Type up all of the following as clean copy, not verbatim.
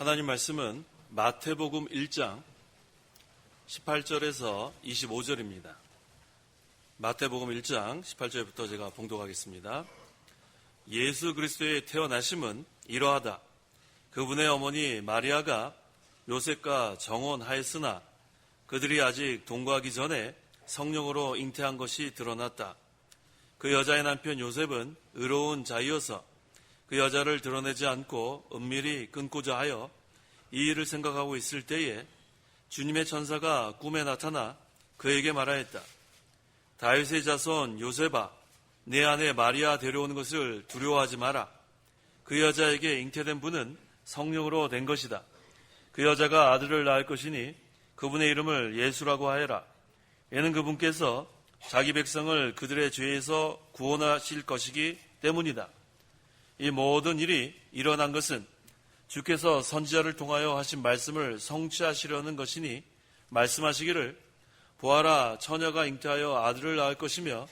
하나님 말씀은 마태복음 1장 18절에서 25절입니다. 마태복음 1장 18절부터 제가 봉독하겠습니다. 예수 그리스도의 태어나심은 이러하다. 그분의 어머니 마리아가 요셉과 정혼하였으나 그들이 아직 동거하기 전에 성령으로 잉태한 것이 드러났다. 그 여자의 남편 요셉은 의로운 자이어서 그 여자를 드러내지 않고 은밀히 끊고자 하여 이 일을 생각하고 있을 때에 주님의 천사가 꿈에 나타나 그에게 말하였다. 다윗의 자손 요셉아, 내 아내 마리아 데려오는 것을 두려워하지 마라. 그 여자에게 잉태된 분은 성령으로 된 것이다. 그 여자가 아들을 낳을 것이니 그분의 이름을 예수라고 하여라. 이는 그분께서 자기 백성을 그들의 죄에서 구원하실 것이기 때문이다. 이 모든 일이 일어난 것은 주께서 선지자를 통하여 하신 말씀을 성취하시려는 것이니 말씀하시기를 보아라, 처녀가 잉태하여 아들을 낳을 것이며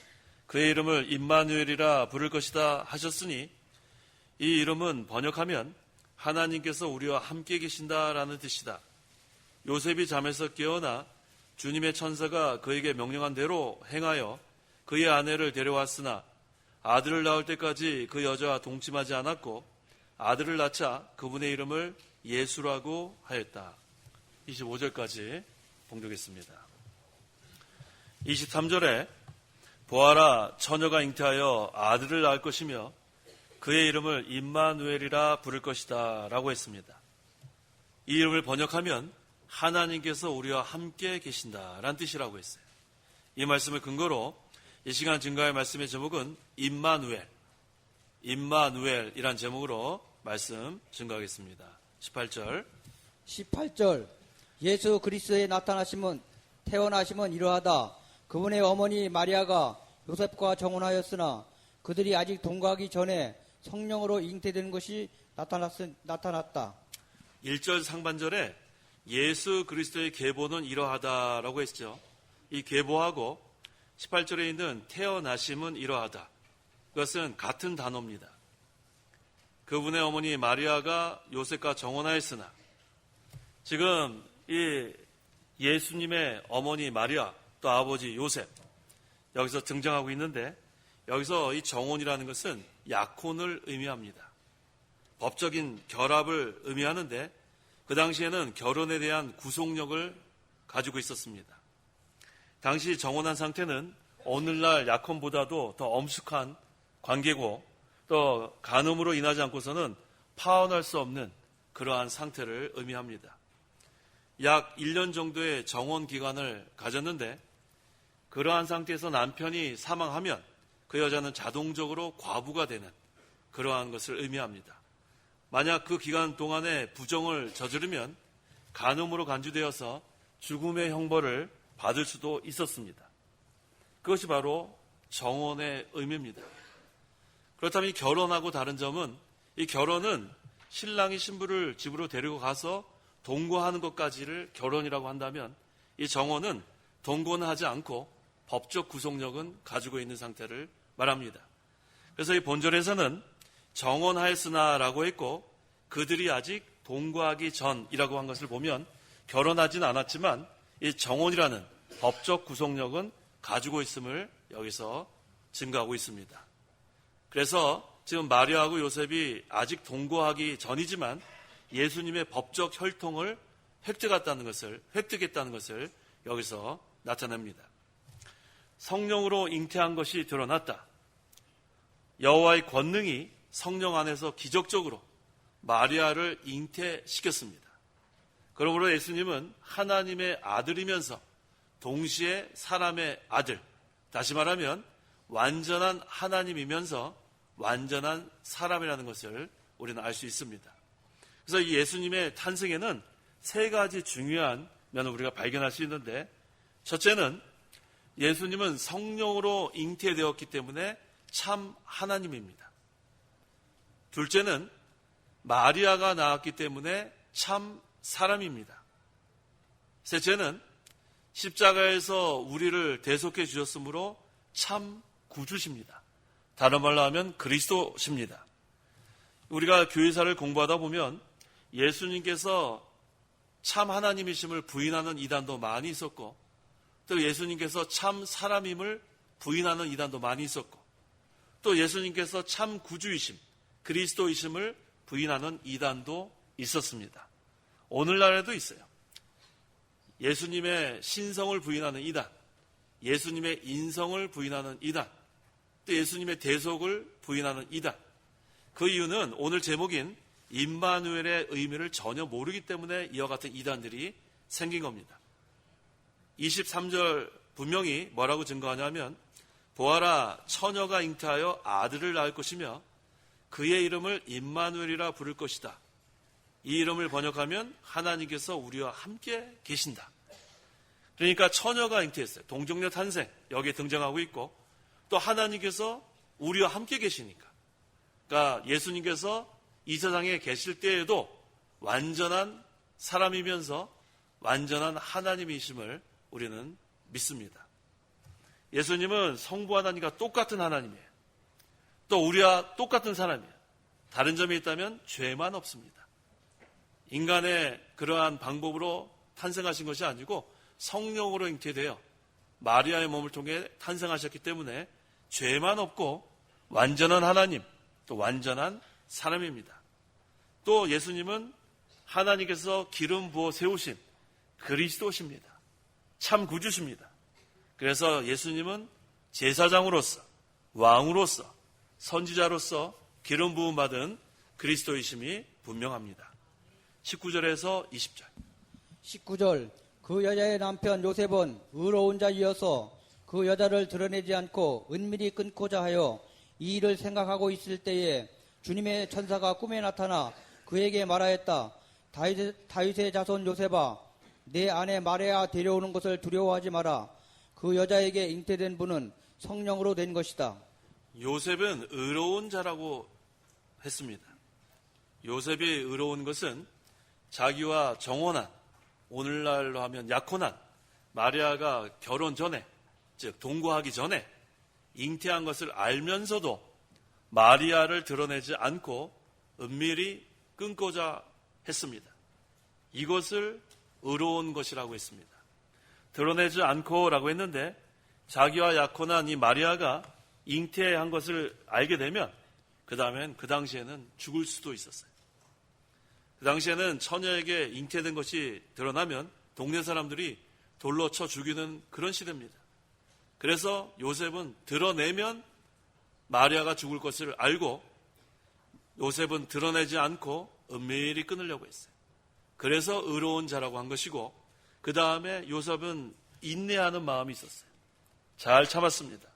그의 이름을 임마누엘이라 부를 것이다 하셨으니 이 이름은 번역하면 하나님께서 우리와 함께 계신다라는 뜻이다. 요셉이 잠에서 깨어나 주님의 천사가 그에게 명령한 대로 행하여 그의 아내를 데려왔으나 아들을 낳을 때까지 그 여자와 동침하지 않았고 아들을 낳자 그분의 이름을 예수라고 하였다. 25절까지 봉독했습니다. 23절에 보아라, 처녀가 잉태하여 아들을 낳을 것이며 그의 이름을 임마누엘이라 부를 것이다 라고 했습니다. 이 이름을 번역하면 하나님께서 우리와 함께 계신다라는 뜻이라고 했어요. 이 말씀을 근거로 이 시간 증거할 말씀의 제목은 임마누엘이란 제목으로 말씀 증거하겠습니다. 18절 예수 그리스도의 나타나심은 태어나심은 이러하다. 그분의 어머니 마리아가 요셉과 정혼하였으나 그들이 아직 동거하기 전에 성령으로 잉태된 것이 나타났다. 1절 상반절에 예수 그리스도의 계보는 이러하다라고 했죠. 이 계보하고 18절에 있는 태어나심은 이러하다. 그것은 같은 단어입니다. 그분의 어머니 마리아가 요셉과 정혼하였으나, 지금 이 예수님의 어머니 마리아 또 아버지 요셉 여기서 등장하고 있는데, 여기서 이 정혼이라는 것은 약혼을 의미합니다. 법적인 결합을 의미하는데 그 당시에는 결혼에 대한 구속력을 가지고 있었습니다. 당시 정혼한 상태는 오늘날 약혼보다도 더 엄숙한 관계고 또 간음으로 인하지 않고서는 파혼할 수 없는 그러한 상태를 의미합니다. 약 1년 정도의 정혼 기간을 가졌는데 그러한 상태에서 남편이 사망하면 그 여자는 자동적으로 과부가 되는 그러한 것을 의미합니다. 만약 그 기간 동안에 부정을 저지르면 간음으로 간주되어서 죽음의 형벌을 받을 수도 있었습니다. 그것이 바로 정혼의 의미입니다. 그렇다면 이 결혼하고 다른 점은, 이 결혼은 신랑이 신부를 집으로 데리고 가서 동거하는 것까지를 결혼이라고 한다면, 이 정혼은 동거는 하지 않고 법적 구속력은 가지고 있는 상태를 말합니다. 그래서 이 본절에서는 정혼하였으나라고 했고 그들이 아직 동거하기 전이라고 한 것을 보면 결혼하진 않았지만 이 정혼이라는 법적 구속력은 가지고 있음을 여기서 증거하고 있습니다. 그래서 지금 마리아하고 요셉이 아직 동거하기 전이지만 예수님의 법적 혈통을 획득했다는 것을 여기서 나타냅니다. 성령으로 잉태한 것이 드러났다. 여호와의 권능이 성령 안에서 기적적으로 마리아를 잉태시켰습니다. 그러므로 예수님은 하나님의 아들이면서 동시에 사람의 아들, 다시 말하면 완전한 하나님이면서 완전한 사람이라는 것을 우리는 알 수 있습니다. 그래서 이 예수님의 탄생에는 세 가지 중요한 면을 우리가 발견할 수 있는데, 첫째는 예수님은 성령으로 잉태되었기 때문에 참 하나님입니다. 둘째는 마리아가 낳았기 때문에 참 사람입니다. 셋째는 십자가에서 우리를 대속해 주셨으므로 참 구주십니다. 다른 말로 하면 그리스도십니다. 우리가 교회사를 공부하다 보면 예수님께서 참 하나님이심을 부인하는 이단도 많이 있었고, 또 예수님께서 참 사람임을 부인하는 이단도 많이 있었고, 또 예수님께서 참 구주이심, 그리스도이심을 부인하는 이단도 있었습니다. 오늘날에도 있어요. 예수님의 신성을 부인하는 이단, 예수님의 인성을 부인하는 이단, 또 예수님의 대속을 부인하는 이단. 그 이유는 오늘 제목인 임마누엘의 의미를 전혀 모르기 때문에 이와 같은 이단들이 생긴 겁니다. 23절 분명히 뭐라고 증거하냐면, 보아라, 처녀가 잉태하여 아들을 낳을 것이며 그의 이름을 임마누엘이라 부를 것이다. 이 이름을 번역하면 하나님께서 우리와 함께 계신다. 그러니까 처녀가 잉태했어요. 동정녀 탄생, 여기에 등장하고 있고, 또 하나님께서 우리와 함께 계시니까. 그러니까 예수님께서 이 세상에 계실 때에도 완전한 사람이면서 완전한 하나님이심을 우리는 믿습니다. 예수님은 성부 하나님과 똑같은 하나님이에요. 또 우리와 똑같은 사람이에요. 다른 점이 있다면 죄만 없습니다. 인간의 그러한 방법으로 탄생하신 것이 아니고 성령으로 잉태되어 마리아의 몸을 통해 탄생하셨기 때문에 죄만 없고 완전한 하나님, 또 완전한 사람입니다. 또 예수님은 하나님께서 기름 부어 세우신 그리스도십니다. 참 구주십니다. 그래서 예수님은 제사장으로서, 왕으로서, 선지자로서 기름 부음 받은 그리스도이심이 분명합니다. 19절에서 20절. 19절. 그 여자의 남편 요셉은 의로운 자이어서 그 여자를 드러내지 않고 은밀히 끊고자 하여 이 일을 생각하고 있을 때에 주님의 천사가 꿈에 나타나 그에게 말하였다. 다윗의 자손 요셉아, 내 아내 마리아 데려오는 것을 두려워하지 마라. 그 여자에게 잉태된 분은 성령으로 된 것이다. 요셉은 의로운 자라고 했습니다. 요셉이 의로운 것은 자기와 정혼한, 오늘날로 하면 약혼한 마리아가 결혼 전에, 즉 동거하기 전에 잉태한 것을 알면서도 마리아를 드러내지 않고 은밀히 끊고자 했습니다. 이것을 의로운 것이라고 했습니다. 드러내지 않고라고 했는데, 자기와 약혼한 이 마리아가 잉태한 것을 알게 되면 그 당시에는 죽을 수도 있었어요. 그 당시에는 처녀에게 잉태된 것이 드러나면 동네 사람들이 돌로 쳐 죽이는 그런 시대입니다. 그래서 요셉은 드러내면 마리아가 죽을 것을 알고 요셉은 드러내지 않고 은밀히 끊으려고 했어요. 그래서 의로운 자라고 한 것이고, 그 다음에 요셉은 인내하는 마음이 있었어요. 잘 참았습니다.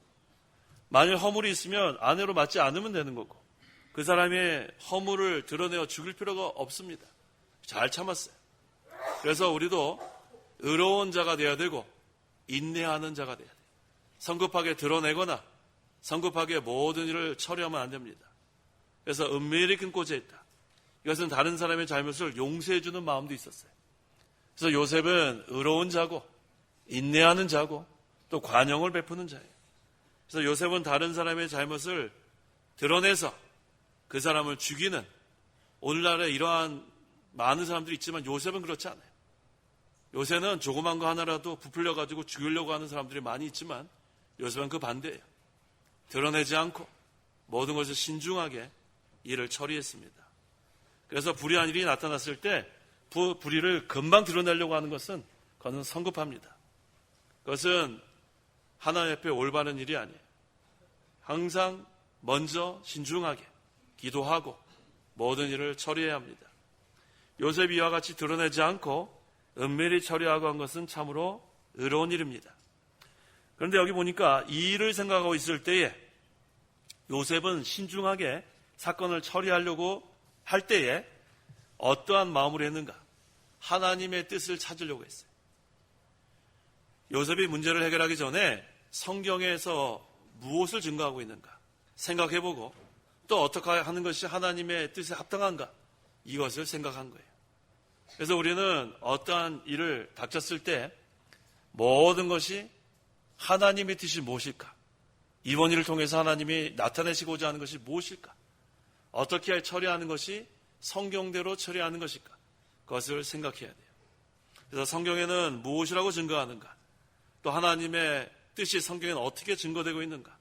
만일 허물이 있으면 아내로 맞지 않으면 되는 거고, 그 사람의 허물을 드러내어 죽일 필요가 없습니다. 잘 참았어요. 그래서 우리도 의로운 자가 되어야 되고 인내하는 자가 되어야 돼요. 성급하게 드러내거나 성급하게 모든 일을 처리하면 안 됩니다. 그래서 은밀히 끊고자 했다. 이것은 다른 사람의 잘못을 용서해 주는 마음도 있었어요. 그래서 요셉은 의로운 자고 인내하는 자고 또 관용을 베푸는 자예요. 그래서 요셉은 다른 사람의 잘못을 드러내서 그 사람을 죽이는, 오늘날에 이러한 많은 사람들이 있지만 요셉은 그렇지 않아요. 요새는 조그만 거 하나라도 부풀려가지고 죽이려고 하는 사람들이 많이 있지만 요셉은 그 반대예요. 드러내지 않고 모든 것을 신중하게 일을 처리했습니다. 그래서 불의한 일이 나타났을 때 불의를 금방 드러내려고 하는 것은 그것은 성급합니다. 그것은 하나님 앞에 올바른 일이 아니에요. 항상 먼저 신중하게 기도하고 모든 일을 처리해야 합니다. 요셉이 이와 같이 드러내지 않고 은밀히 처리하고 한 것은 참으로 의로운 일입니다. 그런데 여기 보니까 이 일을 생각하고 있을 때에 요셉은 신중하게 사건을 처리하려고 할 때에 어떠한 마음으로 했는가? 하나님의 뜻을 찾으려고 했어요. 요셉이 문제를 해결하기 전에 성경에서 무엇을 증거하고 있는가 생각해보고, 또 어떻게 하는 것이 하나님의 뜻에 합당한가, 이것을 생각한 거예요. 그래서 우리는 어떠한 일을 닥쳤을 때 모든 것이 하나님의 뜻이 무엇일까, 이번 일을 통해서 하나님이 나타내시고자 하는 것이 무엇일까, 어떻게 처리하는 것이 성경대로 처리하는 것일까? 그것을 생각해야 돼요. 그래서 성경에는 무엇이라고 증거하는가? 또 하나님의 뜻이 성경에는 어떻게 증거되고 있는가?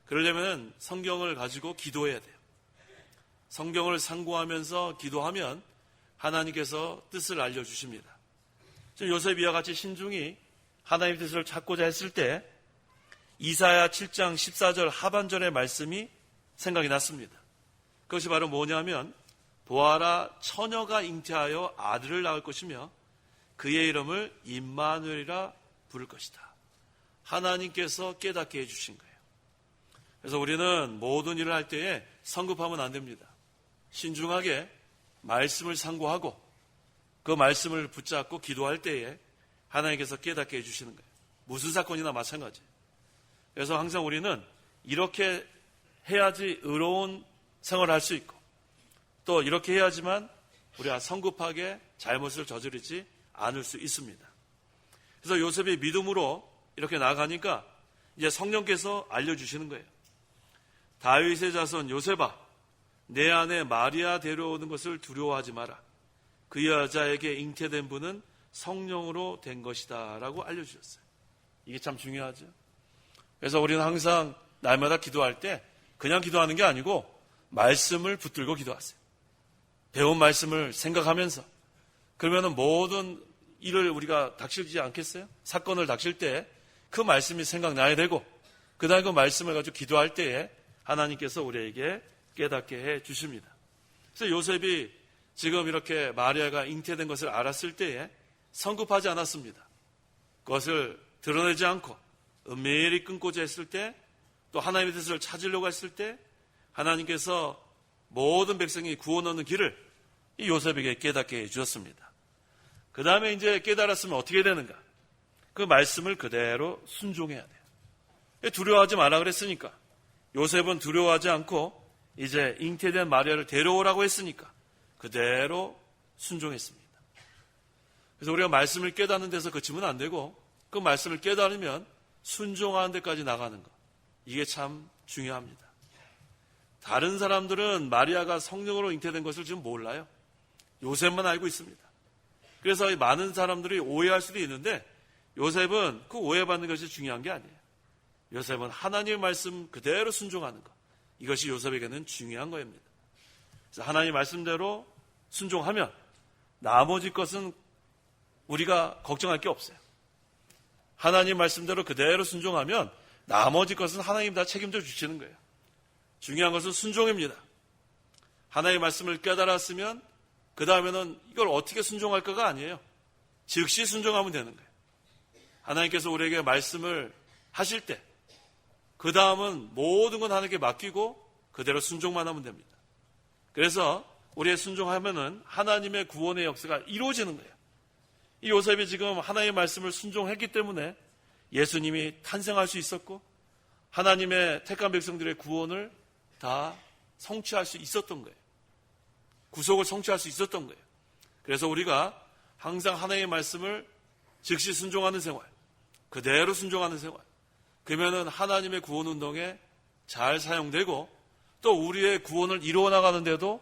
그러려면 성경을 가지고 기도해야 돼요. 성경을 상고하면서 기도하면 하나님께서 뜻을 알려주십니다. 지금 요셉이와 같이 신중히 하나님의 뜻을 찾고자 했을 때 이사야 7장 14절 하반절의 말씀이 생각이 났습니다. 그것이 바로 뭐냐면 보아라 처녀가 잉태하여 아들을 낳을 것이며 그의 이름을 임마누엘이라 부를 것이다. 하나님께서 깨닫게 해주신 거예요. 그래서 우리는 모든 일을 할 때에 성급하면 안 됩니다. 신중하게 말씀을 상고하고 그 말씀을 붙잡고 기도할 때에 하나님께서 깨닫게 해주시는 거예요. 무슨 사건이나 마찬가지예요. 그래서 항상 우리는 이렇게 해야지 의로운 생활을 할 수 있고 또 이렇게 해야지만 우리가 성급하게 잘못을 저지르지 않을 수 있습니다. 그래서 요셉이 믿음으로 이렇게 나아가니까 이제 성령께서 알려주시는 거예요. 다윗의 자손 요셉아, 내 아내 마리아 데려오는 것을 두려워하지 마라. 그 여자에게 잉태된 분은 성령으로 된 것이다 라고 알려주셨어요. 이게 참 중요하죠. 그래서 우리는 항상 날마다 기도할 때 그냥 기도하는 게 아니고 말씀을 붙들고 기도하세요. 배운 말씀을 생각하면서 그러면 모든 일을 우리가 닥치지 않겠어요? 사건을 닥칠 때 그 말씀이 생각나야 되고 그 다음에 그 말씀을 가지고 기도할 때에 하나님께서 우리에게 깨닫게 해 주십니다. 그래서 요셉이 지금 이렇게 마리아가 잉태된 것을 알았을 때에 성급하지 않았습니다. 그것을 드러내지 않고 은밀히 끊고자 했을 때 또 하나님의 뜻을 찾으려고 했을 때 하나님께서 모든 백성이 구원 얻는 길을 이 요셉에게 깨닫게 해 주셨습니다. 그 다음에 이제 깨달았으면 어떻게 되는가? 그 말씀을 그대로 순종해야 돼요. 두려워하지 마라 그랬으니까 요셉은 두려워하지 않고 이제 잉태된 마리아를 데려오라고 했으니까 그대로 순종했습니다. 그래서 우리가 말씀을 깨닫는 데서 그치면 안 되고 그 말씀을 깨달으면 순종하는 데까지 나가는 것, 이게 참 중요합니다. 다른 사람들은 마리아가 성령으로 잉태된 것을 지금 몰라요. 요셉만 알고 있습니다. 그래서 많은 사람들이 오해할 수도 있는데 요셉은 그 오해받는 것이 중요한 게 아니에요. 요셉은 하나님의 말씀 그대로 순종하는 것, 이것이 요셉에게는 중요한 거입니다. 그래서 하나님의 말씀대로 순종하면 나머지 것은 우리가 걱정할 게 없어요. 하나님 말씀대로 그대로 순종하면 나머지 것은 하나님 다 책임져 주시는 거예요. 중요한 것은 순종입니다. 하나님의 말씀을 깨달았으면 그 다음에는 이걸 어떻게 순종할까가 아니에요. 즉시 순종하면 되는 거예요. 하나님께서 우리에게 말씀을 하실 때 그 다음은 모든 건 하나님께 맡기고 그대로 순종만 하면 됩니다. 그래서 우리의 순종하면은 하나님의 구원의 역사가 이루어지는 거예요. 이 요셉이 지금 하나님의 말씀을 순종했기 때문에 예수님이 탄생할 수 있었고 하나님의 택한 백성들의 구원을 다 성취할 수 있었던 거예요. 구속을 성취할 수 있었던 거예요. 그래서 우리가 항상 하나님의 말씀을 즉시 순종하는 생활, 그대로 순종하는 생활, 그러면은 하나님의 구원 운동에 잘 사용되고 또 우리의 구원을 이루어 나가는데도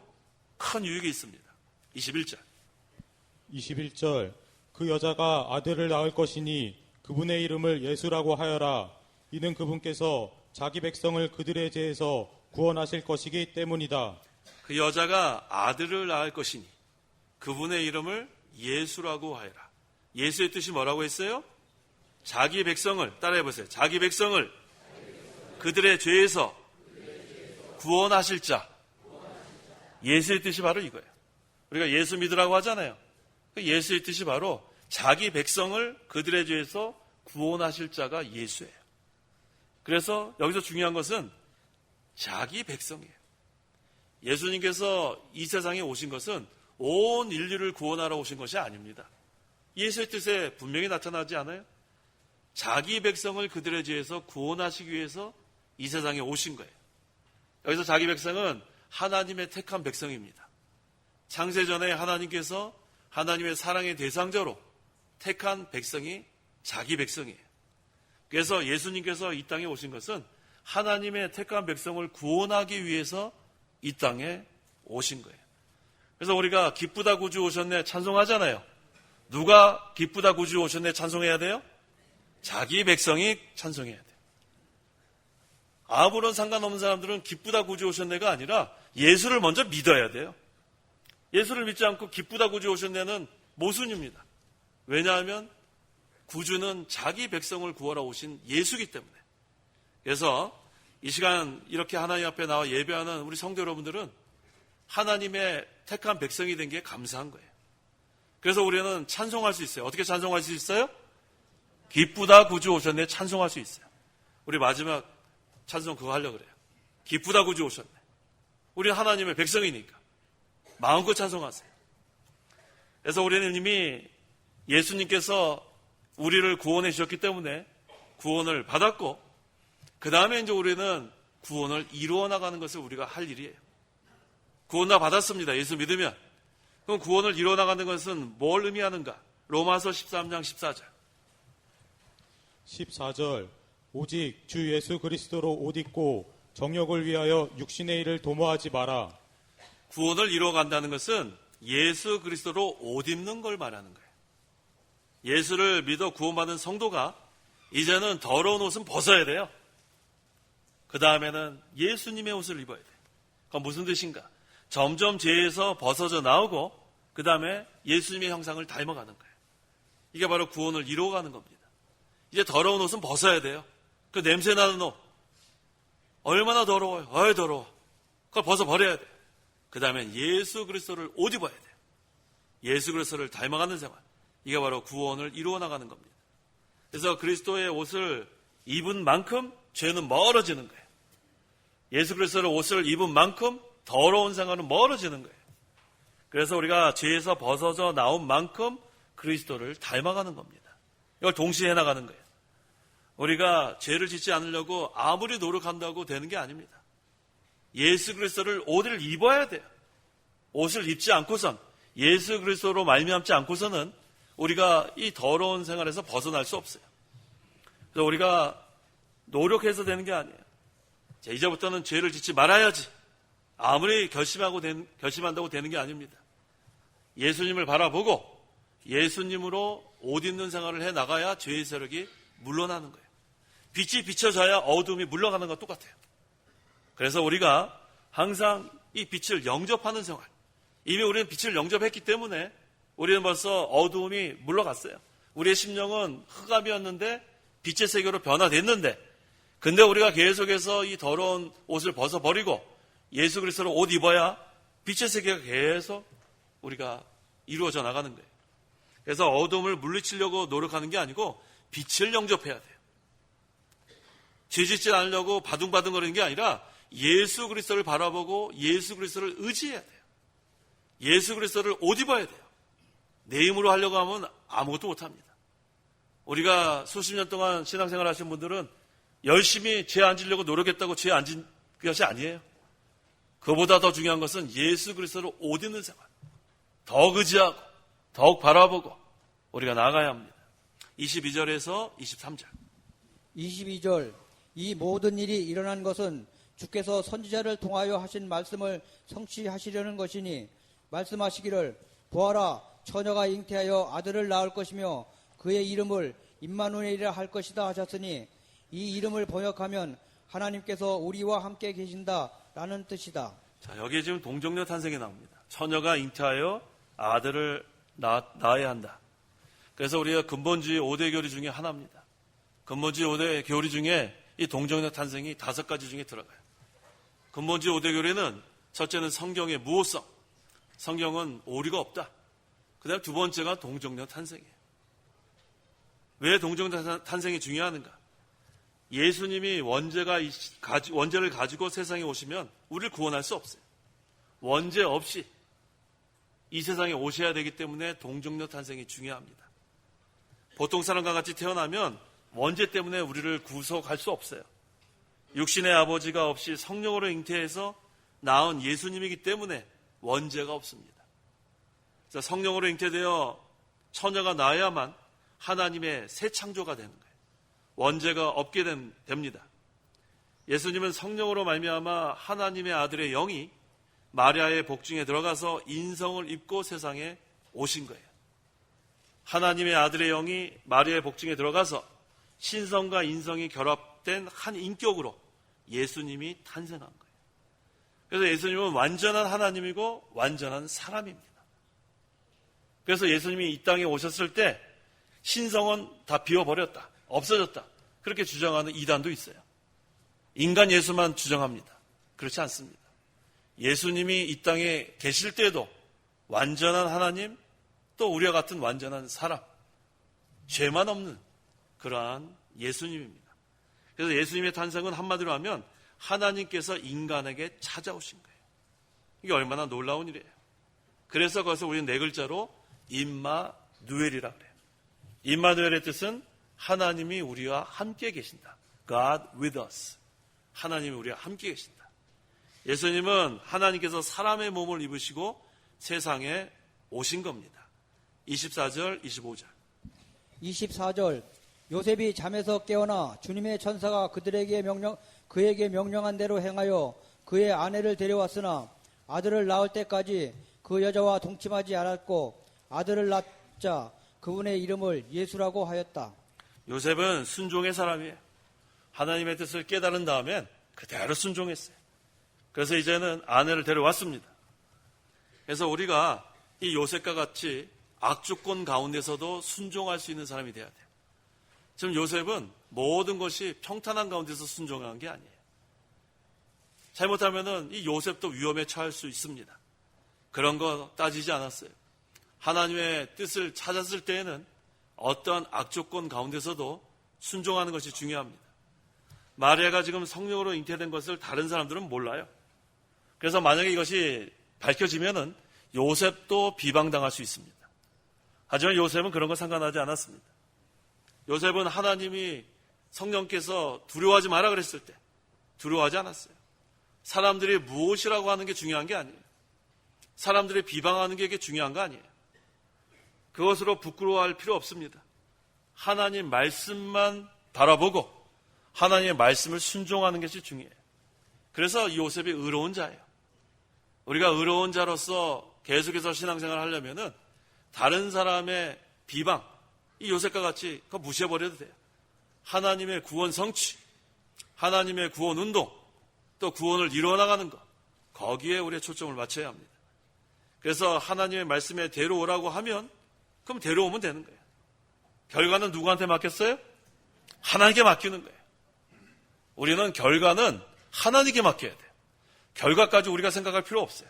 큰 유익이 있습니다. 21절 그 여자가 아들을 낳을 것이니 그분의 이름을 예수라고 하여라. 이는 그분께서 자기 백성을 그들의 죄에서 구원하실 것이기 때문이다. 그 여자가 아들을 낳을 것이니 그분의 이름을 예수라고 하여라. 예수의 뜻이 뭐라고 했어요? 자기 백성을, 따라해보세요. 자기 백성을 그들의 죄에서 구원하실 자. 예수의 뜻이 바로 이거예요. 우리가 예수 믿으라고 하잖아요. 예수의 뜻이 바로 자기 백성을 그들의 죄에서 구원하실 자가 예수예요. 그래서 여기서 중요한 것은 자기 백성이에요. 예수님께서 이 세상에 오신 것은 온 인류를 구원하러 오신 것이 아닙니다. 예수의 뜻에 분명히 나타나지 않아요? 자기 백성을 그들의 죄에서 구원하시기 위해서 이 세상에 오신 거예요. 여기서 자기 백성은 하나님의 택한 백성입니다. 창세전에 하나님께서 하나님의 사랑의 대상자로 택한 백성이 자기 백성이에요. 그래서 예수님께서 이 땅에 오신 것은 하나님의 택한 백성을 구원하기 위해서 이 땅에 오신 거예요. 그래서 우리가 기쁘다 구주 오셨네 찬송하잖아요. 누가 기쁘다 구주 오셨네 찬송해야 돼요? 자기 백성이 찬송해야 돼요. 아무런 상관없는 사람들은 기쁘다 구주 오셨네가 아니라 예수를 먼저 믿어야 돼요. 예수를 믿지 않고 기쁘다 구주 오셨네는 모순입니다. 왜냐하면 구주는 자기 백성을 구하러 오신 예수이기 때문에. 그래서 이 시간 이렇게 하나님 앞에 나와 예배하는 우리 성도 여러분들은 하나님의 택한 백성이 된 게 감사한 거예요. 그래서 우리는 찬송할 수 있어요. 어떻게 찬송할 수 있어요? 기쁘다 구주 오셨네 찬송할 수 있어요. 우리 마지막 찬송 그거 하려고 그래요. 기쁘다 구주 오셨네. 우리 하나님의 백성이니까 마음껏 찬송하세요. 그래서 우리는 이미 예수님께서 우리를 구원해 주셨기 때문에 구원을 받았고 그 다음에 이제 우리는 구원을 이루어 나가는 것을 우리가 할 일이에요. 구원 다 받았습니다. 예수 믿으면. 그럼 구원을 이루어 나가는 것은 뭘 의미하는가? 로마서 13장 14절. 14절 오직 주 예수 그리스도로 옷 입고 정욕을 위하여 육신의 일을 도모하지 마라. 구원을 이루어 간다는 것은 예수 그리스도로 옷 입는 걸 말하는 거예요. 예수를 믿어 구원받은 성도가 이제는 더러운 옷은 벗어야 돼요. 그 다음에는 예수님의 옷을 입어야 돼요. 그건 무슨 뜻인가? 점점 죄에서 벗어져 나오고 그 다음에 예수님의 형상을 닮아가는 거예요. 이게 바로 구원을 이루어가는 겁니다. 이제 더러운 옷은 벗어야 돼요. 그 냄새 나는 옷 얼마나 더러워요. 어이 더러워. 그걸 벗어버려야 돼요. 그 다음에 예수 그리스도를 옷 입어야 돼요. 예수 그리스도를 닮아가는 생활. 이게 바로 구원을 이루어 나가는 겁니다. 그래서 그리스도의 옷을 입은 만큼 죄는 멀어지는 거예요. 예수 그리스도의 옷을 입은 만큼 더러운 생활은 멀어지는 거예요. 그래서 우리가 죄에서 벗어져 나온 만큼 그리스도를 닮아가는 겁니다. 이걸 동시에 해나가는 거예요. 우리가 죄를 짓지 않으려고 아무리 노력한다고 되는 게 아닙니다. 예수 그리스도를 옷을 입어야 돼요. 옷을 입지 않고선 예수 그리스도로 말미암지 않고서는 우리가 이 더러운 생활에서 벗어날 수 없어요. 그래서 우리가 노력해서 되는 게 아니에요. 자, 이제부터는 죄를 짓지 말아야지. 아무리 결심한다고 되는 게 아닙니다. 예수님을 바라보고 예수님으로 옷 입는 생활을 해 나가야 죄의 세력이 물러나는 거예요. 빛이 비춰져야 어둠이 물러가는 것 똑같아요. 그래서 우리가 항상 이 빛을 영접하는 생활. 이미 우리는 빛을 영접했기 때문에 우리는 벌써 어두움이 물러갔어요. 우리의 심령은 흑암이었는데 빛의 세계로 변화됐는데 근데 우리가 계속해서 이 더러운 옷을 벗어버리고 예수 그리스도로 옷 입어야 빛의 세계가 계속 우리가 이루어져 나가는 거예요. 그래서 어둠을 물리치려고 노력하는 게 아니고 빛을 영접해야 돼요. 죄짓지 않으려고 바둥바둥거리는 게 아니라 예수 그리스도를 바라보고 예수 그리스도를 의지해야 돼요. 예수 그리스도를 옷 입어야 돼요. 내 힘으로 하려고 하면 아무것도 못합니다. 우리가 수십 년 동안 신앙생활 하신 분들은 열심히 죄 안 지려고 노력했다고 죄 안 진 것이 아니에요. 그보다 더 중요한 것은 예수 그리스도를 옷 입는 생활. 더욱 의지하고 더욱 바라보고 우리가 나아가야 합니다. 22절에서 23절. 22절 이 모든 일이 일어난 것은 주께서 선지자를 통하여 하신 말씀을 성취하시려는 것이니 말씀하시기를 보아라 처녀가 잉태하여 아들을 낳을 것이며 그의 이름을 임마누엘이라 할 것이다 하셨으니 이 이름을 번역하면 하나님께서 우리와 함께 계신다라는 뜻이다. 자, 여기에 지금 동정녀 탄생이 나옵니다. 처녀가 잉태하여 아들을 낳아야 한다. 그래서 우리가 근본주의 5대 교리 중에 하나입니다. 근본주의 5대 교리 중에 이 동정녀 탄생이 5가지 중에 들어가요. 근본주의 5대 교리는 첫째는 성경의 무호성. 성경은 오류가 없다. 그 다음 두 번째가 동정녀 탄생이에요. 왜 동정녀 탄생이 중요한가? 예수님이 원죄를 가지고 세상에 오시면 우리를 구원할 수 없어요. 원죄 없이 이 세상에 오셔야 되기 때문에 동정녀 탄생이 중요합니다. 보통 사람과 같이 태어나면 원죄 때문에 우리를 구속할 수 없어요. 육신의 아버지가 없이 성령으로 잉태해서 낳은 예수님이기 때문에 원죄가 없습니다. 그래서 성령으로 잉태되어 처녀가 낳아야만 하나님의 새 창조가 되는 거예요. 원죄가 없게 됩니다. 예수님은 성령으로 말미암아 하나님의 아들의 영이 마리아의 복중에 들어가서 인성을 입고 세상에 오신 거예요. 하나님의 아들의 영이 마리아의 복중에 들어가서 신성과 인성이 결합된 한 인격으로 예수님이 탄생한 거예요. 그래서 예수님은 완전한 하나님이고 완전한 사람입니다. 그래서 예수님이 이 땅에 오셨을 때 신성은 다 비워버렸다, 없어졌다, 그렇게 주장하는 이단도 있어요. 인간 예수만 주장합니다. 그렇지 않습니다. 예수님이 이 땅에 계실 때도 완전한 하나님, 또 우리와 같은 완전한 사람, 죄만 없는 그러한 예수님입니다. 그래서 예수님의 탄생은 한마디로 하면 하나님께서 인간에게 찾아오신 거예요. 이게 얼마나 놀라운 일이에요. 그래서 거기서 우리는 네 글자로 임마누엘이라고 그래요. 임마누엘의 뜻은 하나님이 우리와 함께 계신다. God with us. 하나님이 우리와 함께 계신다. 예수님은 하나님께서 사람의 몸을 입으시고 세상에 오신 겁니다. 24절, 25절. 24절 요셉이 잠에서 깨어나 주님의 천사가 그에게 명령한 대로 행하여 그의 아내를 데려왔으나 아들을 낳을 때까지 그 여자와 동침하지 않았고 아들을 낳자 그분의 이름을 예수라고 하였다. 요셉은 순종의 사람이에요. 하나님의 뜻을 깨달은 다음엔 그대로 순종했어요. 그래서 이제는 아내를 데려왔습니다. 그래서 우리가 이 요셉과 같이 악조건 가운데서도 순종할 수 있는 사람이 돼야 돼요. 지금 요셉은 모든 것이 평탄한 가운데서 순종한 게 아니에요. 잘못하면은 이 요셉도 위험에 처할 수 있습니다. 그런 거 따지지 않았어요. 하나님의 뜻을 찾았을 때에는 어떠한 악조건 가운데서도 순종하는 것이 중요합니다. 마리아가 지금 성령으로 잉태된 것을 다른 사람들은 몰라요. 그래서 만약에 이것이 밝혀지면은 요셉도 비방당할 수 있습니다. 하지만 요셉은 그런 거 상관하지 않았습니다. 요셉은 하나님이 성령께서 두려워하지 마라 그랬을 때 두려워하지 않았어요. 사람들이 무엇이라고 하는 게 중요한 게 아니에요. 사람들이 비방하는 게 중요한 거 아니에요. 그것으로 부끄러워할 필요 없습니다. 하나님 말씀만 바라보고 하나님의 말씀을 순종하는 것이 중요해요. 그래서 이 요셉이 의로운 자예요. 우리가 의로운 자로서 계속해서 신앙생활을 하려면은 다른 사람의 비방, 이 요셉과 같이 그거 무시해버려도 돼요. 하나님의 구원 성취, 하나님의 구원 운동, 또 구원을 이루어나가는 것, 거기에 우리의 초점을 맞춰야 합니다. 그래서 하나님의 말씀에 데려오라고 하면 그럼 데려오면 되는 거예요. 결과는 누구한테 맡겼어요? 하나님께 맡기는 거예요. 우리는 결과는 하나님께 맡겨야 돼요. 결과까지 우리가 생각할 필요 없어요.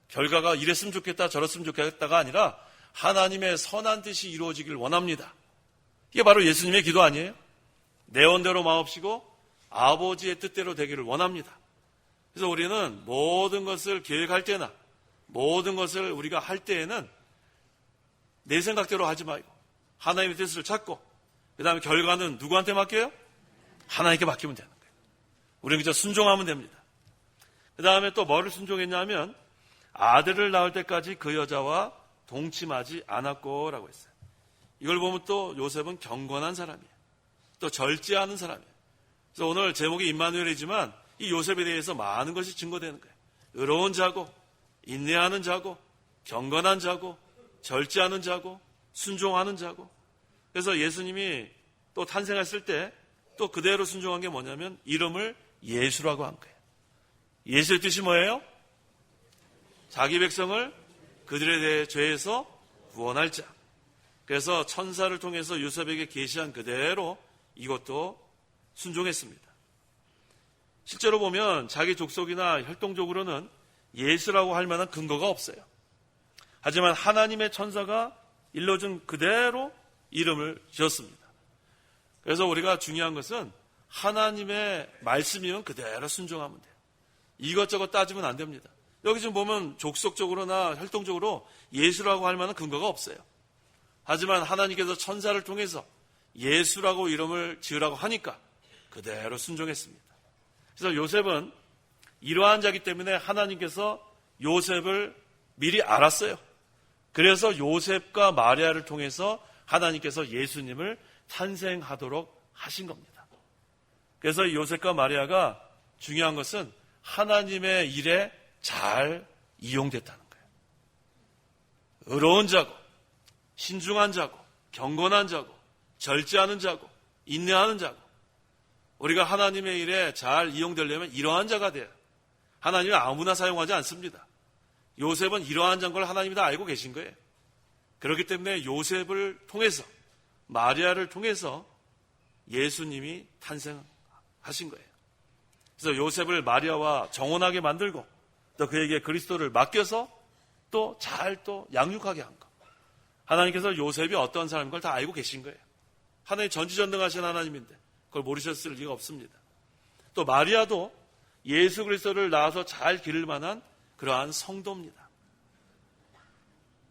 결과가 이랬으면 좋겠다 저랬으면 좋겠다가 아니라 하나님의 선한 뜻이 이루어지길 원합니다. 이게 바로 예수님의 기도 아니에요? 내 원대로 마옵시고 아버지의 뜻대로 되기를 원합니다. 그래서 우리는 모든 것을 계획할 때나 모든 것을 우리가 할 때에는 내 생각대로 하지 말고 하나님의 뜻을 찾고 그 다음에 결과는 누구한테 맡겨요? 하나님께 맡기면 되는 거예요. 우리는 그저 순종하면 됩니다. 그 다음에 또 뭐를 순종했냐면 아들을 낳을 때까지 그 여자와 동침하지 않았고 라고 했어요. 이걸 보면 또 요셉은 경건한 사람이에요. 또 절제하는 사람이에요. 그래서 오늘 제목이 임마누엘이지만 이 요셉에 대해서 많은 것이 증거되는 거예요. 의로운 자고 인내하는 자고 경건한 자고 절제하는 자고 순종하는 자고. 그래서 예수님이 또 탄생했을 때 또 그대로 순종한 게 뭐냐면 이름을 예수라고 한 거예요. 예수의 뜻이 뭐예요? 자기 백성을 그들에 대해 죄에서 구원할 자. 그래서 천사를 통해서 요셉에게 계시한 그대로 이것도 순종했습니다. 실제로 보면 자기 족속이나 혈통적으로는 예수라고 할 만한 근거가 없어요. 하지만 하나님의 천사가 일러준 그대로 이름을 지었습니다. 그래서 우리가 중요한 것은 하나님의 말씀이면 그대로 순종하면 돼요. 이것저것 따지면 안 됩니다. 여기 지금 보면 족속적으로나 혈통적으로 예수라고 할 만한 근거가 없어요. 하지만 하나님께서 천사를 통해서 예수라고 이름을 지으라고 하니까 그대로 순종했습니다. 그래서 요셉은 이러한 자이기 때문에 하나님께서 요셉을 미리 알았어요. 그래서 요셉과 마리아를 통해서 하나님께서 예수님을 탄생하도록 하신 겁니다. 그래서 요셉과 마리아가 중요한 것은 하나님의 일에 잘 이용됐다는 거예요. 의로운 자고, 신중한 자고, 경건한 자고, 절제하는 자고, 인내하는 자고, 우리가 하나님의 일에 잘 이용되려면 이러한 자가 돼요. 하나님은 아무나 사용하지 않습니다. 요셉은 이러한 자인 걸 하나님이 다 알고 계신 거예요. 그렇기 때문에 요셉을 통해서, 마리아를 통해서 예수님이 탄생하신 거예요. 그래서 요셉을 마리아와 정혼하게 만들고 또 그에게 그리스도를 맡겨서 또 잘 또 양육하게 한 거. 하나님께서 요셉이 어떤 사람인 걸 다 알고 계신 거예요. 하나님 전지전능하신 하나님인데 그걸 모르셨을 리가 없습니다. 또 마리아도 예수 그리스도를 낳아서 잘 기를 만한 그러한 성도입니다.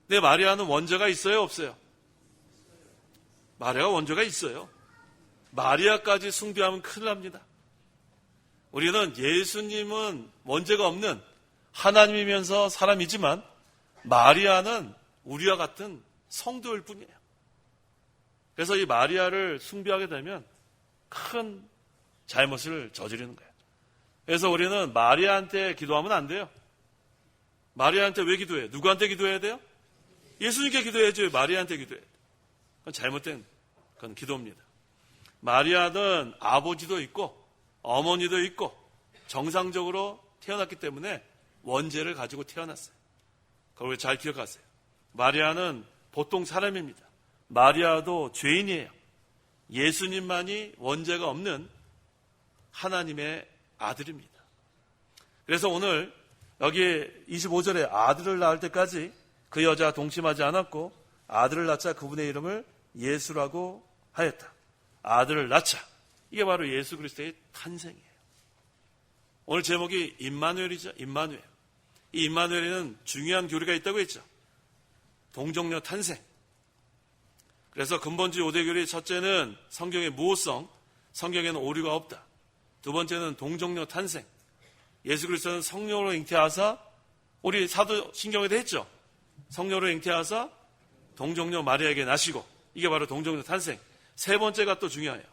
근데 마리아는 원죄가 있어요, 없어요? 마리아가 원죄가 있어요. 마리아까지 숭배하면 큰일 납니다. 우리는 예수님은 원죄가 없는 하나님이면서 사람이지만 마리아는 우리와 같은 성도일 뿐이에요. 그래서 이 마리아를 숭배하게 되면 큰 잘못을 저지르는 거예요. 그래서 우리는 마리아한테 기도하면 안 돼요. 마리아한테 왜 기도해요? 누구한테 기도해야 돼요? 예수님께 기도해야죠. 마리아한테 기도해야 돼요. 그건 잘못된 그건 기도입니다. 마리아는 아버지도 있고 어머니도 있고 정상적으로 태어났기 때문에 원죄를 가지고 태어났어요. 그걸 잘 기억하세요. 마리아는 보통 사람입니다. 마리아도 죄인이에요. 예수님만이 원죄가 없는 하나님의 아들입니다. 그래서 오늘 여기 25절에 아들을 낳을 때까지 그 여자 동침하지 않았고 아들을 낳자 그분의 이름을 예수라고 하였다. 아들을 낳자. 이게 바로 예수 그리스도의 탄생이에요. 오늘 제목이 임마누엘이죠. 임마누엘. 이 임마누엘에는 중요한 교리가 있다고 했죠. 동정녀 탄생. 그래서 근본주의 5대 교리 첫째는 성경의 무호성, 성경에는 오류가 없다. 두 번째는 동정녀 탄생. 예수 그리스도는 성령으로 잉태하사, 우리 사도신경에도 했죠. 성령으로 잉태하사 동정녀 마리아에게 나시고, 이게 바로 동정녀 탄생. 세 번째가 또 중요해요.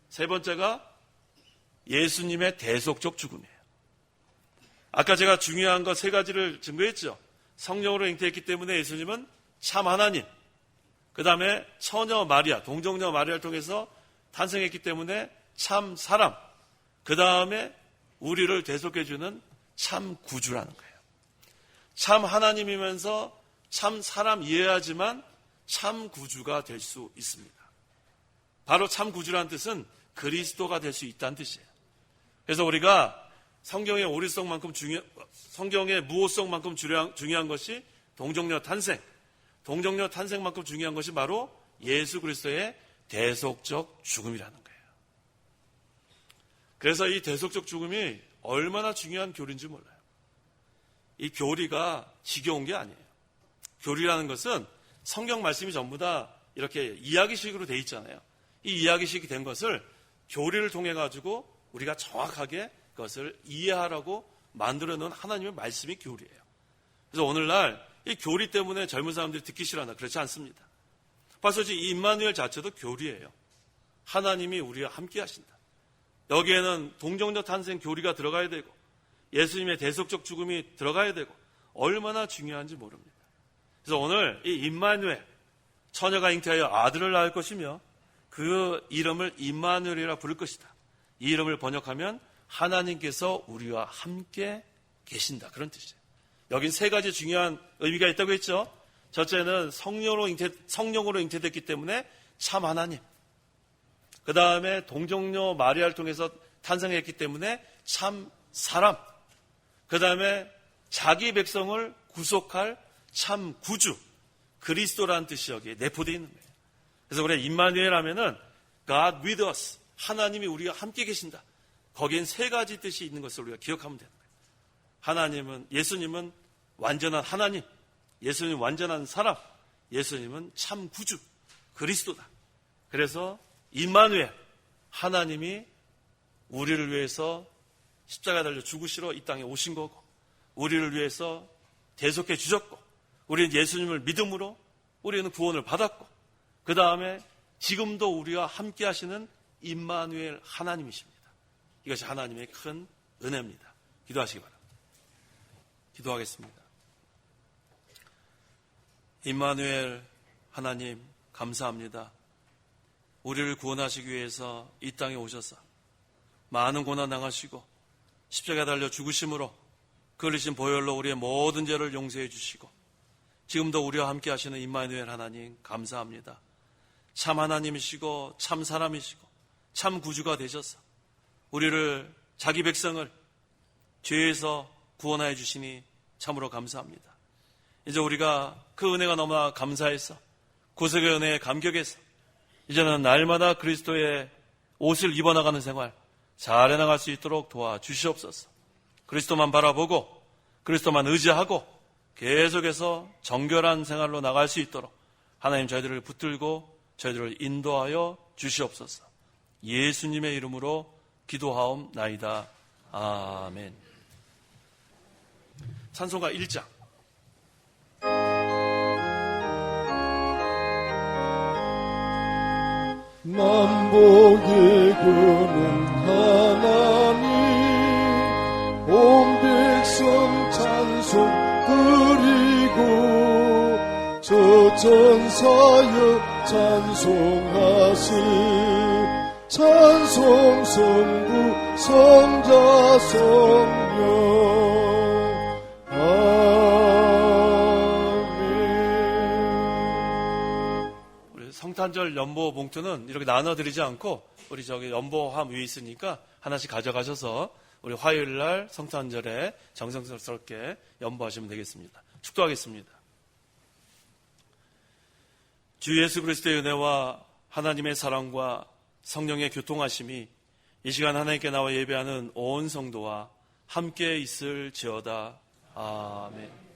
세 번째가 예수님의 대속적 죽음이에요. 아까 제가 중요한 거 세 가지를 증거했죠. 성령으로 잉태했기 때문에 예수님은 참 하나님, 그 다음에 처녀 마리아, 동정녀 마리아를 통해서 탄생했기 때문에 참 사람, 그 다음에 우리를 대속해주는 참 구주라는 거예요. 참 하나님이면서 참 사람 이해하지만 참 구주가 될 수 있습니다. 바로 참 구주라는 뜻은 그리스도가 될 수 있다는 뜻이에요. 그래서 우리가 성경의 오류성만큼 성경의 무호성만큼 중요한 것이 동정녀 탄생, 동정녀 탄생만큼 중요한 것이 바로 예수 그리스도의 대속적 죽음이라는 거예요. 그래서 이 대속적 죽음이 얼마나 중요한 교리인지 몰라요. 이 교리가 지겨운 게 아니에요. 교리라는 것은 성경 말씀이 전부 다 이렇게 이야기식으로 돼 있잖아요. 이 이야기식이 된 것을 교리를 통해 가지고 우리가 정확하게 그것을 이해하라고 만들어 놓은 하나님의 말씀이 교리예요. 그래서 오늘날 이 교리 때문에 젊은 사람들이 듣기 싫어한다. 그렇지 않습니다. 벌써 이 임마누엘 자체도 교리예요. 하나님이 우리와 함께 하신다. 여기에는 동정녀 탄생 교리가 들어가야 되고 예수님의 대속적 죽음이 들어가야 되고 얼마나 중요한지 모릅니다. 그래서 오늘 이 임마누엘, 처녀가 잉태하여 아들을 낳을 것이며 그 이름을 임마누엘이라 부를 것이다. 이 이름을 번역하면 하나님께서 우리와 함께 계신다. 그런 뜻이에요. 여긴 세 가지 중요한 의미가 있다고 했죠. 첫째는 성령으로 잉태됐기 때문에 참 하나님. 그 다음에 동정녀 마리아를 통해서 탄생했기 때문에 참 사람. 그 다음에 자기 백성을 구속할 참 구주. 그리스도라는 뜻이 여기에 내포되어 있는 거예요. 그래서 우리가 임마누엘 하면은 God with us. 하나님이 우리와 함께 계신다. 거기엔 세 가지 뜻이 있는 것을 우리가 기억하면 되는 거예요. 예수님은 완전한 하나님, 예수님은 완전한 사람, 예수님은 참 구주, 그리스도다. 그래서 임마누엘, 하나님이 우리를 위해서 십자가에 달려 죽으시러 이 땅에 오신 거고, 우리를 위해서 대속해 주셨고, 우리는 예수님을 믿음으로 우리는 구원을 받았고, 그 다음에 지금도 우리와 함께 하시는 임마누엘 하나님이십니다. 이것이 하나님의 큰 은혜입니다. 기도하시기 바랍니다. 기도하겠습니다. 임마누엘 하나님 감사합니다. 우리를 구원하시기 위해서 이 땅에 오셔서 많은 고난 당하시고 십자가에 달려 죽으심으로 그 흘리신 보혈로 우리의 모든 죄를 용서해 주시고 지금도 우리와 함께 하시는 임마누엘 하나님 감사합니다. 참 하나님이시고 참 사람이시고 참 구주가 되셔서 우리를 자기 백성을 죄에서 구원하여 주시니 참으로 감사합니다. 이제 우리가 그 은혜가 너무나 감사해서 구속의 은혜에 감격해서 이제는 날마다 그리스도의 옷을 입어나가는 생활 잘 해나갈 수 있도록 도와주시옵소서. 그리스도만 바라보고 그리스도만 의지하고 계속해서 정결한 생활로 나갈 수 있도록 하나님 저희들을 붙들고 저희들을 인도하여 주시옵소서. 예수님의 이름으로 기도하옵나이다. 아멘. 찬송가 1장. 만복의 근원 하나님 온 백성 찬송 드리고 저 천사여 찬송하시 찬송 성부 성자 성령 성탄절 연보 봉투는 이렇게 나눠드리지 않고 우리 저기 연보함 위에 있으니까 하나씩 가져가셔서 우리 화요일 날 성탄절에 정성스럽게 연보하시면 되겠습니다. 축도하겠습니다. 주 예수 그리스도의 은혜와 하나님의 사랑과 성령의 교통하심이 이 시간 하나님께 나와 예배하는 온 성도와 함께 있을지어다. 아멘.